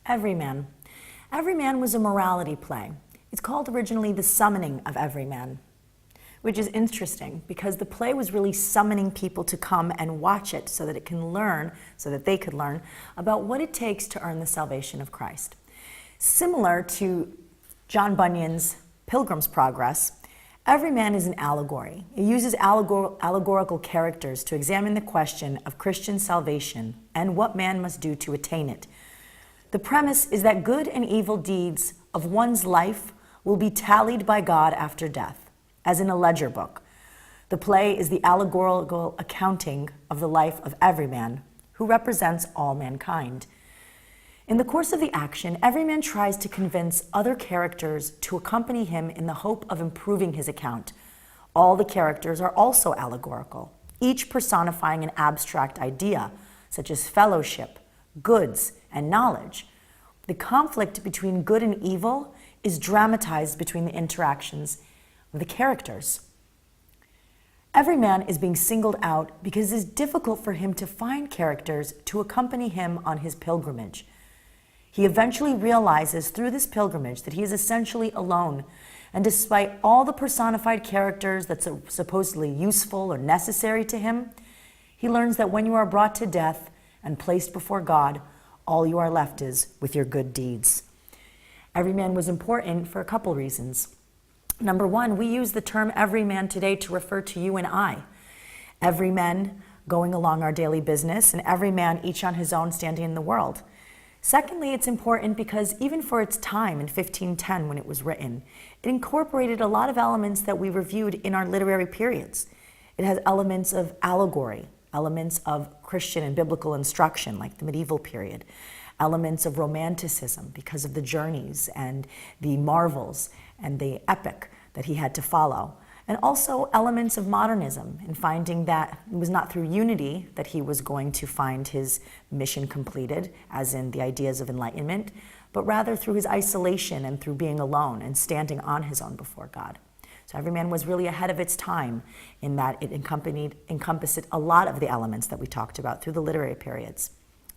Everyman. Everyman was a morality play. It's called originally The Summoning of Everyman, which is interesting because the play was really summoning people to come and watch it so that they could learn about what it takes to earn the salvation of Christ. Similar to John Bunyan's Pilgrim's Progress, Everyman is an allegory. It uses allegorical characters to examine the question of Christian salvation and what man must do to attain it. The premise is that good and evil deeds of one's life will be tallied by God after death, as in a ledger book. The play is the allegorical accounting of the life of Everyman, who represents all mankind. In the course of the action, Everyman tries to convince other characters to accompany him in the hope of improving his account. All the characters are also allegorical, each personifying an abstract idea, such as fellowship, goods, and knowledge. The conflict between good and evil is dramatized between the interactions of the characters. Everyman is being singled out because it is difficult for him to find characters to accompany him on his pilgrimage. He eventually realizes through this pilgrimage that he is essentially alone, and despite all the personified characters that are supposedly useful or necessary to him, he learns that when you are brought to death and placed before God, all you are left is with your good deeds. Everyman was important for a couple reasons. Number one, we use the term everyman today to refer to you and I. Every man going along our daily business, and every man each on his own standing in the world. Secondly, it's important because even for its time in 1510 when it was written, it incorporated a lot of elements that we reviewed in our literary periods. It has elements of allegory, elements of Christian and biblical instruction like the medieval period, elements of romanticism because of the journeys and the marvels and the epic that he had to follow, and also elements of modernism in finding that it was not through unity that he was going to find his mission completed, as in the ideas of enlightenment, but rather through his isolation and through being alone and standing on his own before God. So Everyman was really ahead of its time in that it encompassed a lot of the elements that we talked about through the literary periods.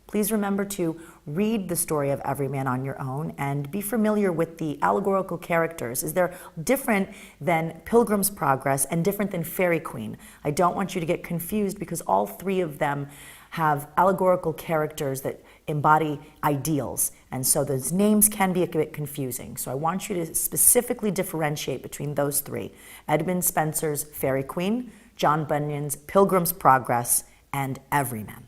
Please remember to read the story of Everyman on your own and be familiar with the allegorical characters, as they're different than Pilgrim's Progress and different than Faerie Queene. I don't want you to get confused because all three of them have allegorical characters that embody ideals, and so those names can be a bit confusing. So I want you to specifically differentiate between those three: Edmund Spenser's Faerie Queene, John Bunyan's Pilgrim's Progress, and Everyman.